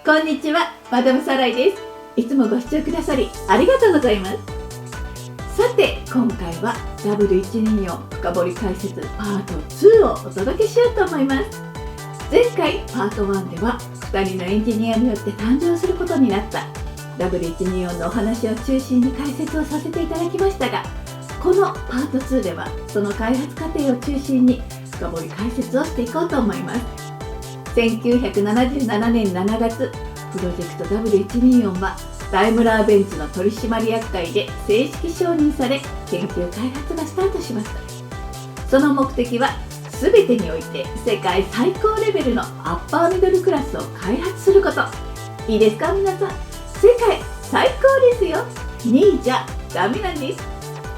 こんにちは、マダムサライです。いつもご視聴くださりありがとうございます。さて、今回は W124 深掘り解説パート2をお届けしようと思います。前回パート1では2人のエンジニアによって誕生することになった W124 のお話を中心に解説をさせていただきましたが、このパート2ではその開発過程を中心に深掘り解説をしていこうと思います。1977年7月、プロジェクト W124 はダイムラーベンツの取締役会で正式承認され、研究開発がスタートしました。その目的は全てにおいて世界最高レベルのアッパーミドルクラスを開発すること。いいですか皆さん、世界最高ですよ。2位じゃダメなんです。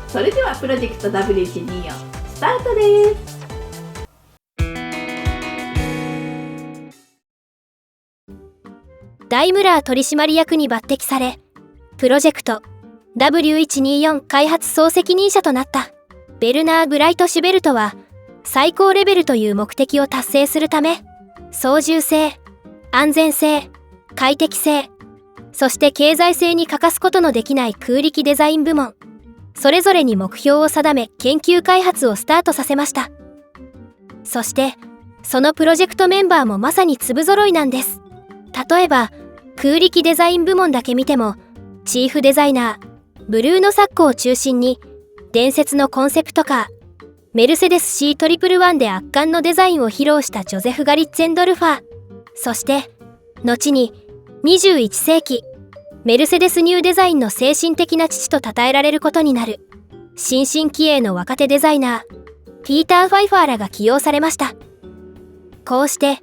それではプロジェクト W124 スタートです。ダイムラー取締役に抜擢され、プロジェクト W124 開発総責任者となったベルナー・ブライト・シュベルトは、最高レベルという目的を達成するため、操縦性、安全性、快適性、そして経済性に欠かすことのできない空力デザイン部門、それぞれに目標を定め研究開発をスタートさせました。そして、そのプロジェクトメンバーもまさに粒揃いなんです。例えば、空力デザイン部門だけ見ても、チーフデザイナー、ブルーノ・サッコを中心に、伝説のコンセプトカー、メルセデス C111 で圧巻のデザインを披露したジョゼフ・ガリッツェンドルファー、そして、後に21世紀、メルセデスニューデザインの精神的な父と称えられることになる、新進気鋭の若手デザイナー、ピーター・ファイファーらが起用されました。こうして、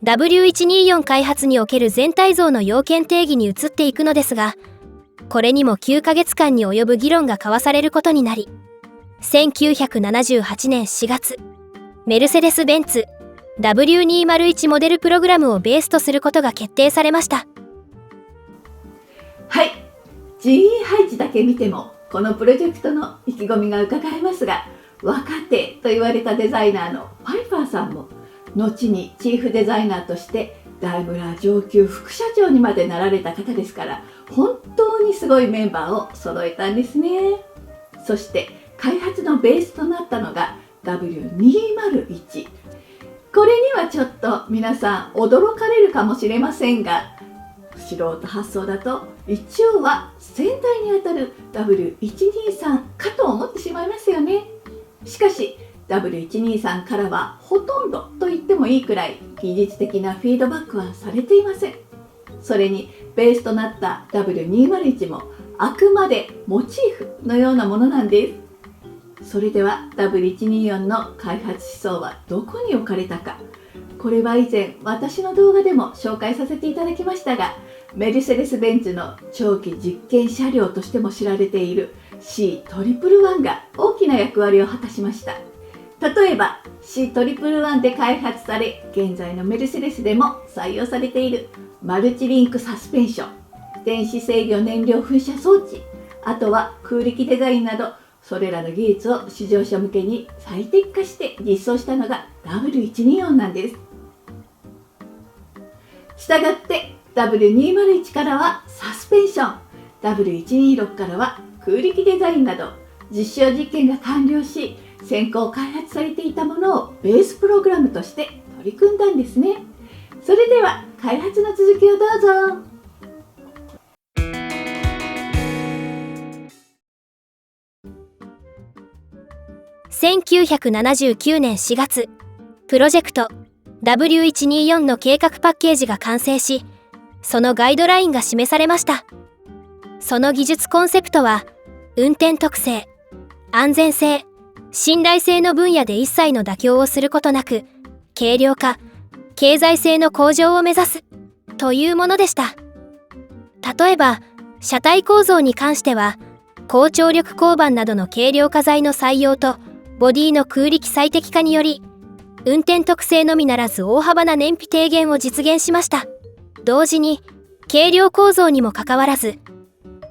W124 開発における全体像の要件定義に移っていくのですが、これにも9ヶ月間に及ぶ議論が交わされることになり、1978年4月、メルセデス・ベンツ W201 モデルプログラムをベースとすることが決定されました。はい、人員配置だけ見てもこのプロジェクトの意気込みが伺えますが、若手と言われたデザイナーのファイファーさんも後にチーフデザイナーとしてダイムラー上級副社長にまでなられた方ですから、本当にすごいメンバーを揃えたんですね。そして開発のベースとなったのが W201。 これにはちょっと皆さん驚かれるかもしれませんが、素人発想だと一応は先代にあたる W123 かと思ってしまいますよね。しかしW123 からはほとんどと言ってもいいくらい技術的なフィードバックはされていません。それにベースとなった W201 もあくまでモチーフのようなものなんです。それでは W124 の開発思想はどこに置かれたか。これは以前私の動画でも紹介させていただきましたが、メルセデス・ベンツの長期実験車両としても知られている C111 が大きな役割を果たしました。例えば C111 で開発され、現在のメルセデスでも採用されているマルチリンクサスペンション、電子制御燃料噴射装置、あとは空力デザインなど、それらの技術を市場者向けに最適化して実装したのが W124 なんです。したがって W201 からはサスペンション、W126 からは空力デザインなど、実証実験が完了し先行開発されていたものをベースプログラムとして取り組んだんですね。それでは開発の続きをどうぞ。1979年4月、プロジェクト W124 の計画パッケージが完成し、そのガイドラインが示されました。その技術コンセプトは、運転特性、安全性、信頼性の分野で一切の妥協をすることなく、軽量化、経済性の向上を目指すというものでした。例えば、車体構造に関しては、高張力鋼板などの軽量化材の採用とボディの空力最適化により、運転特性のみならず大幅な燃費低減を実現しました。同時に、軽量構造にもかかわらず、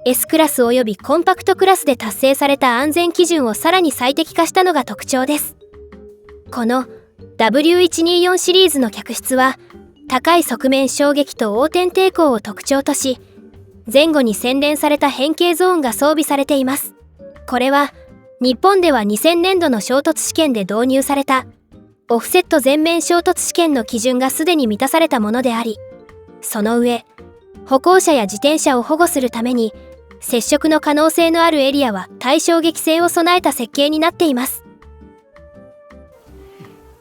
S クラスおよびコンパクトクラスで達成された安全基準をさらに最適化したのが特徴です。この W124 シリーズの客室は高い側面衝撃と横転抵抗を特徴とし、前後に洗練された変形ゾーンが装備されています。これは日本では2000年度の衝突試験で導入されたオフセット全面衝突試験の基準がすでに満たされたものであり、その上、歩行者や自転車を保護するために接触の可能性のあるエリアは耐衝撃性を備えた設計になっています。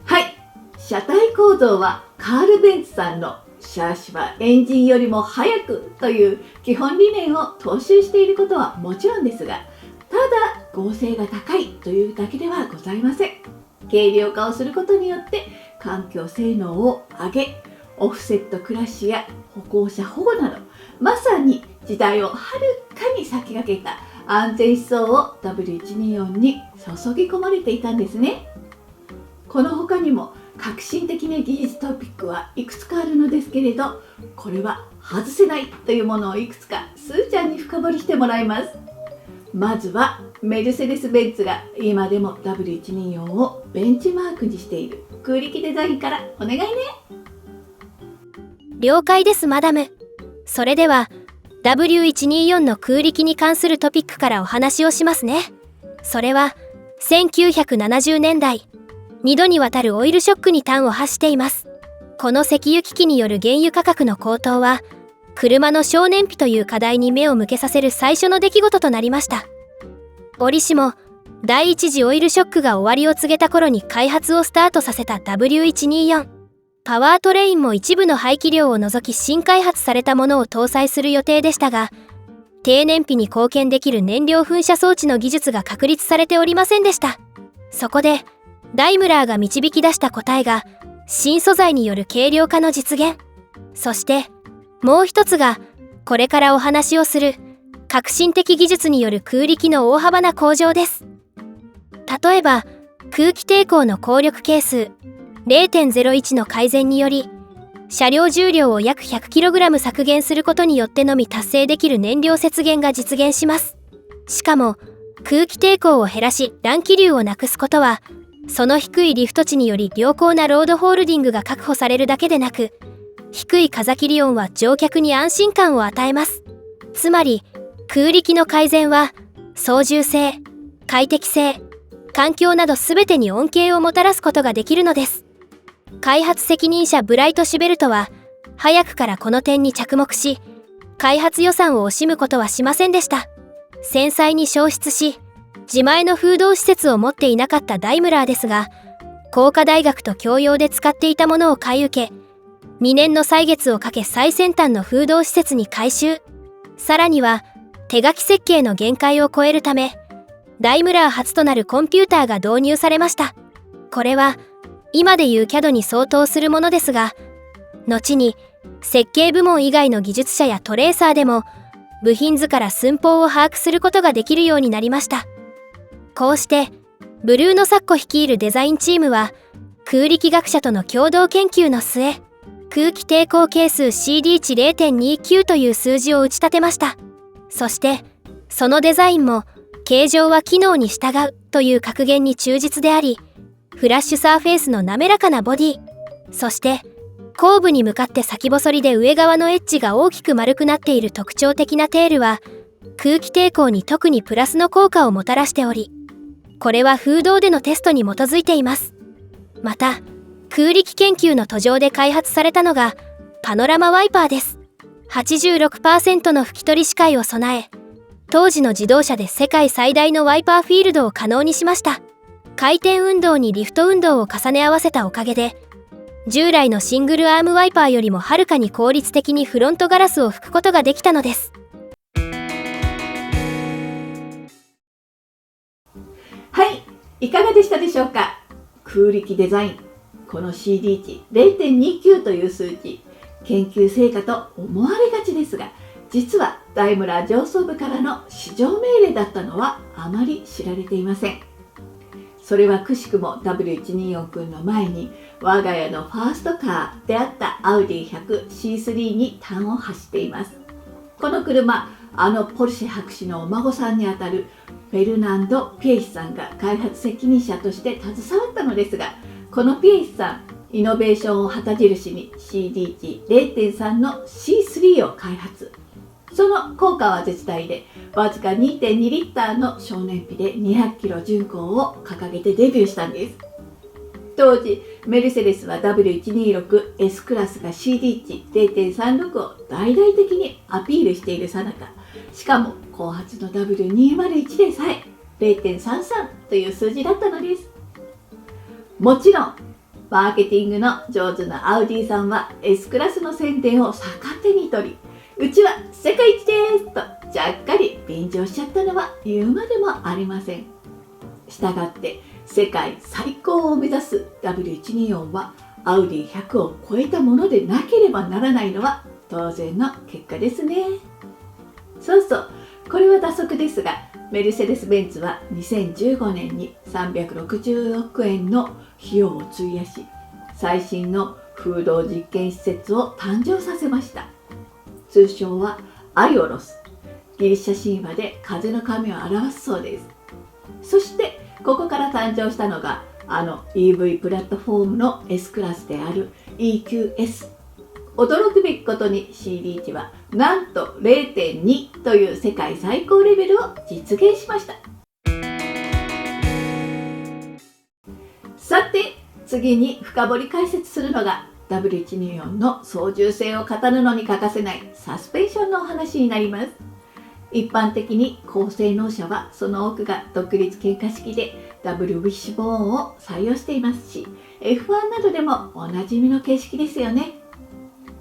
はい、車体構造はカール・ベンツさんのシャーシはエンジンよりも速くという基本理念を踏襲していることはもちろんですが、ただ剛性が高いというだけではございません。軽量化をすることによって環境性能を上げ、オフセットクラッシュや歩行者保護など、まさに時代をはるかに先駆けた安全思想を W124 に注ぎ込まれていたんですね。この他にも革新的な技術トピックはいくつかあるのですけれど、これは外せないというものをいくつかすーちゃんに深掘りしてもらいます。まずはメルセデス・ベンツが今でも W124 をベンチマークにしている空力デザインからお願いね。了解ですマダム。それでは W124 の空力に関するトピックからお話をしますね。それは1970年代、2度にわたるオイルショックに端を発しています。この石油危機による原油価格の高騰は、車の少燃費という課題に目を向けさせる最初の出来事となりました。折しも第一次オイルショックが終わりを告げた頃に開発をスタートさせた W124。パワートレインも一部の排気量を除き新開発されたものを搭載する予定でしたが、低燃費に貢献できる燃料噴射装置の技術が確立されておりませんでした。そこでダイムラーが導き出した答えが新素材による軽量化の実現。そしてもう一つがこれからお話をする革新的技術による空力の大幅な向上です。例えば空気抵抗の効力係数 0.01 の改善により、車両重量を約 100kg 削減することによってのみ達成できる燃料節減が実現します。しかも空気抵抗を減らし乱気流をなくすことは、その低いリフト値により良好なロードホールディングが確保されるだけでなく、低い風切り音は乗客に安心感を与えます。つまり空力の改善は操縦性、快適性、環境など全てに恩恵をもたらすことができるのです。開発責任者ブライト・シュベルトは早くからこの点に着目し、開発予算を惜しむことはしませんでした。繊細に消失し、自前の風洞施設を持っていなかったダイムラーですが、工科大学と共用で使っていたものを買い受け、2年の歳月をかけ最先端の風洞施設に改修。さらには手書き設計の限界を超えるため、ダイムラー初となるコンピューターが導入されました。これは今でいう CAD に相当するものですが、後に設計部門以外の技術者やトレーサーでも部品図から寸法を把握することができるようになりました。こうしてブルーノ・サッコ率いるデザインチームは空力学者との共同研究の末、空気抵抗係数 CD 値 0.29 という数字を打ち立てました。そしてそのデザインも形状は機能に従うという格言に忠実であり、フラッシュサーフェイスの滑らかなボディ、そして後部に向かって先細りで上側のエッジが大きく丸くなっている特徴的なテールは空気抵抗に特にプラスの効果をもたらしており、これは風洞でのテストに基づいています。また空力研究の途上で開発されたのがパノラマワイパーです。86% の拭き取り視界を備え、当時の自動車で世界最大のワイパーフィールドを可能にしました。回転運動にリフト運動を重ね合わせたおかげで、従来のシングルアームワイパーよりもはるかに効率的にフロントガラスを拭くことができたのです。はい、いかがでしたでしょうか。空力デザイン、この CD 値 0.29 という数値、研究成果と思われがちですが、実はダイムラー上層部からの至上命令だったのはあまり知られていません。それはくしくも W124 君の前に我が家のファーストカーであったアウディ 100C3 に端を発しています。この車、ポルシェ博士のお孫さんにあたるフェルナンド・ピエヒさんが開発責任者として携わったのですが、このピエヒさん、イノベーションを旗印に CD 値 0.3 の C3 を開発。その効果は絶大で、わずか 2.2 リッターの少年費で200キロ巡航を掲げてデビューしたんです。当時メルセデスは W126S クラスが CD 値 0.36 を大々的にアピールしているさなか、しかも後発の W201 でさえ 0.33 という数字だったのです。もちろんマーケティングの上手なアウディさんは S クラスの宣伝を逆手に取り、うちは世界一ですとちゃっかり便乗しちゃったのは言うまでもありません。したがって世界最高を目指す W124 はアウディ100を超えたものでなければならないのは当然の結果ですね。そうそう、これは打足ですが、メルセデス・ベンツは2015年に360億円の費用を費やし、最新の風洞実験施設を誕生させました。通称はアイオロス。ギリシャ神話で風の神を表すそうです。そしてここから誕生したのがEV プラットフォームの S クラスである EQS。驚くべきことに CD 値はなんと 0.2 という世界最高レベルを実現しました。さて次に深掘り解説するのが W124 の操縦性を語るのに欠かせないサスペンションのお話になります。一般的に高性能車はその多くが独立懸架式でダブルウィッシュボーンを採用していますし、 F1 などでもおなじみの形式ですよね。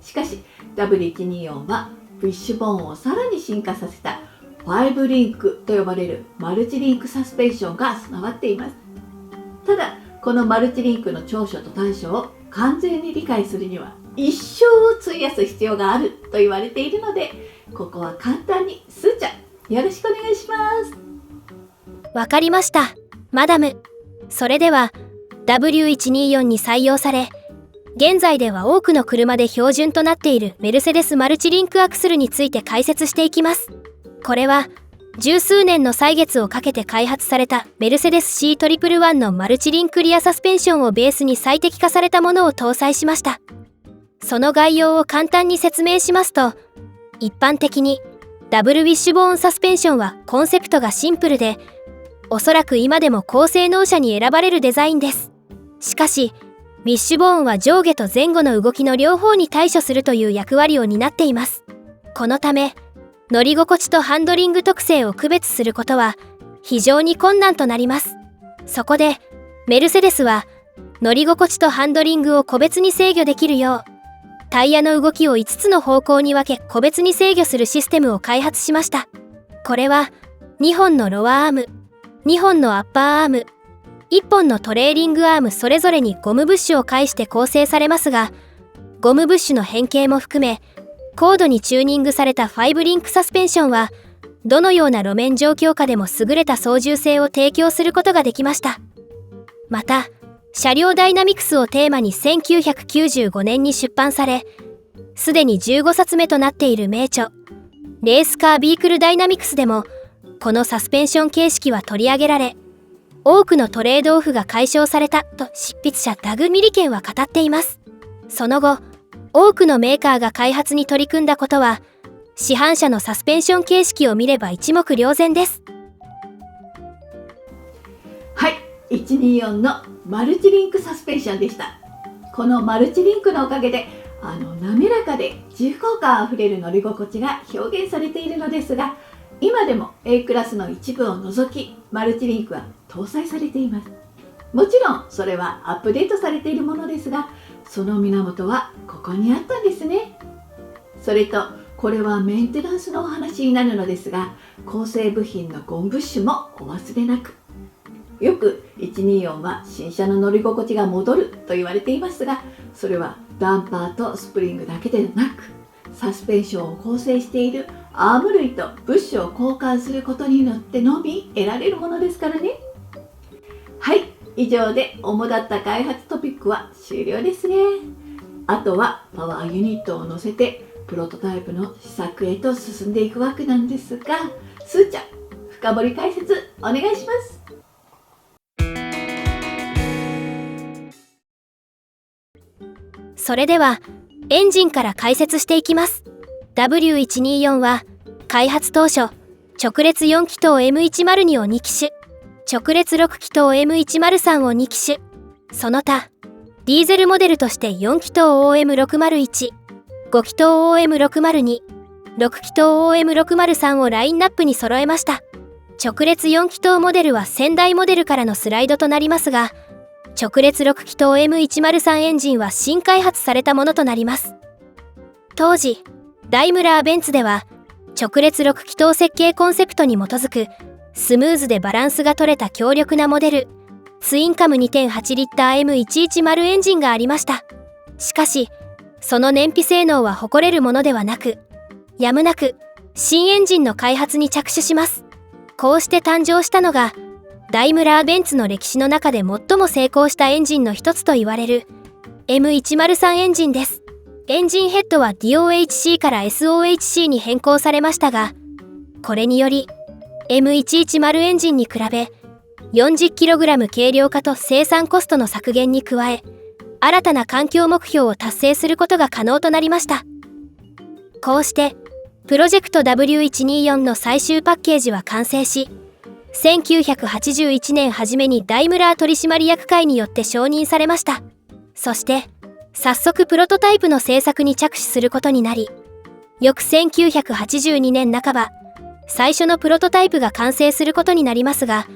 しかし W124 はウィッシュボーンをさらに進化させた5リンクと呼ばれるマルチリンクサスペンションが備わっています。ただこのマルチリンクの長所と短所を完全に理解するには一生を費やす必要があると言われているので、ここは簡単にすーちゃんよろしくお願いします。わかりました、マダム。それでは W124 に採用され、現在では多くの車で標準となっているメルセデスマルチリンクアクスルについて解説していきます。これは十数年の歳月をかけて開発されたメルセデス C111 のマルチリンクリアサスペンションをベースに最適化されたものを搭載しました。その概要を簡単に説明しますと、一般的にダブルウィッシュボーンサスペンションはコンセプトがシンプルで、おそらく今でも高性能車に選ばれるデザインです。しかしウィッシュボーンは上下と前後の動きの両方に対処するという役割を担っています。このため乗り心地とハンドリング特性を区別することは非常に困難となります。そこでメルセデスは乗り心地とハンドリングを個別に制御できるよう、タイヤの動きを5つの方向に分け個別に制御するシステムを開発しました。これは2本のロアアーム、2本のアッパーアーム、1本のトレーリングアームそれぞれにゴムブッシュを介して構成されますが、ゴムブッシュの変形も含め高度にチューニングされた5リンクサスペンションはどのような路面状況下でも優れた操縦性を提供することができました。また車両ダイナミクスをテーマに1995年に出版され、すでに15冊目となっている名著レースカービークルダイナミクスでもこのサスペンション形式は取り上げられ、多くのトレードオフが解消されたと執筆者ダグ・ミリケンは語っています。その後多くのメーカーが開発に取り組んだことは市販車のサスペンション形式を見れば一目瞭然です。はい、124のマルチリンクサスペンションでした。このマルチリンクのおかげで滑らかで重厚感あふれる乗り心地が表現されているのですが、今でも A クラスの一部を除きマルチリンクは搭載されています。もちろんそれはアップデートされているものですが、その源はここにあったんですね。それとこれはメンテナンスのお話になるのですが、構成部品のゴムブッシュもお忘れなく。よく124は新車の乗り心地が戻ると言われていますが、それはダンパーとスプリングだけでなく、サスペンションを構成しているアーム類とブッシュを交換することによってのみ得られるものですからね。はい、以上で主だった開発トピックは終了ですね。あとはパワーユニットを乗せてプロトタイプの試作へと進んでいくわけなんですが、すーちゃん深掘り解説お願いします。それではエンジンから解説していきます。 W124 は開発当初直列4気筒 M102 を2機種、直列6気筒 M103 を2機種、その他ディーゼルモデルとして4気筒 OM601、5気筒 OM602、6気筒 OM603 をラインナップに揃えました。直列4気筒モデルは先代モデルからのスライドとなりますが、直列6気筒 M103 エンジンは新開発されたものとなります。当時ダイムラーベンツでは直列6気筒設計コンセプトに基づくスムーズでバランスが取れた強力なモデル、ツインカム 2.8 リッター M110 エンジンがありました。しかしその燃費性能は誇れるものではなく、やむなく新エンジンの開発に着手します。こうして誕生したのがダイムラーベンツの歴史の中で最も成功したエンジンの一つと言われる M103 エンジンです。エンジンヘッドは DOHC から SOHC に変更されましたが、これにより M110 エンジンに比べ 40kg 軽量化と生産コストの削減に加え、新たな環境目標を達成することが可能となりました。こうしてプロジェクト W124 の最終パッケージは完成し、1981年初めにダイムラー取締役会によって承認されました。そして早速プロトタイプの製作に着手することになり、翌1982年半ば最初のプロトタイプが完成することになりますが、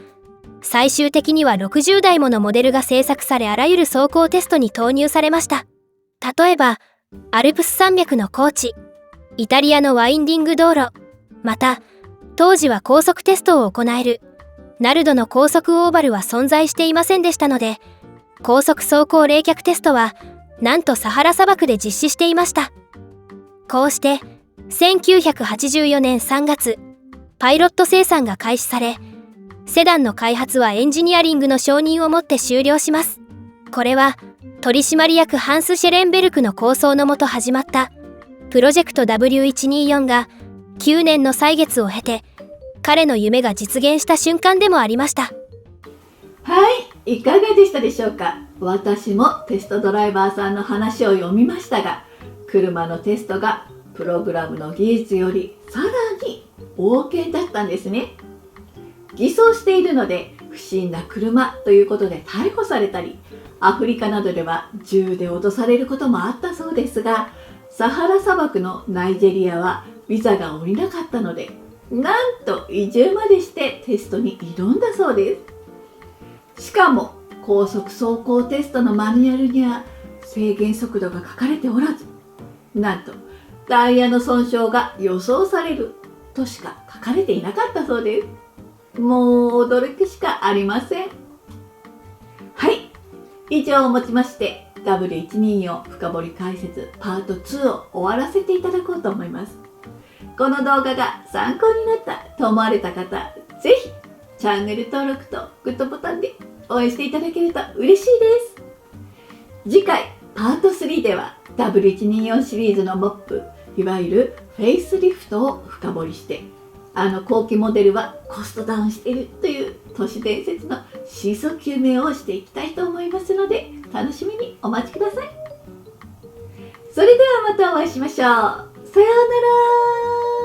最終的には60台ものモデルが製作され、あらゆる走行テストに投入されました。例えばアルプス山脈の高地、イタリアのワインディング道路、また当時は高速テストを行えるナルドの高速オーバルは存在していませんでしたので、高速走行冷却テストはなんとサハラ砂漠で実施していました。こうして1984年3月パイロット生産が開始され、セダンの開発はエンジニアリングの承認をもって終了します。これは取締役ハンス・シェレンベルクの構想のもと始まったプロジェクト W124 が9年の歳月を経て彼の夢が実現した瞬間でもありました。はい、いかがでしたでしょうか。私もテストドライバーさんの話を読みましたが、車のテストがプログラムの技術よりさらにOKだったんですね。偽装しているので不審な車ということで逮捕されたり、アフリカなどでは銃で脅されることもあったそうですが、サハラ砂漠のナイジェリアはビザが下りなかったので、なんと移住までしてテストに挑んだそうです。しかも高速走行テストのマニュアルには制限速度が書かれておらず、なんとタイヤの損傷が予想されるとしか書かれていなかったそうです。もう驚きしかありません。はい、以上をもちまして W124 深掘り解説パート2を終わらせていただこうと思います。この動画が参考になったと思われた方、ぜひチャンネル登録とグッドボタンで応援していただけると嬉しいです。次回パート3では W124 シリーズのモップ、いわゆるフェイスリフトを深掘りして、あの後期モデルはコストダウンしているという都市伝説の真相究明をしていきたいと思いますので、楽しみにお待ちください。それではまたお会いしましょう。さようなら。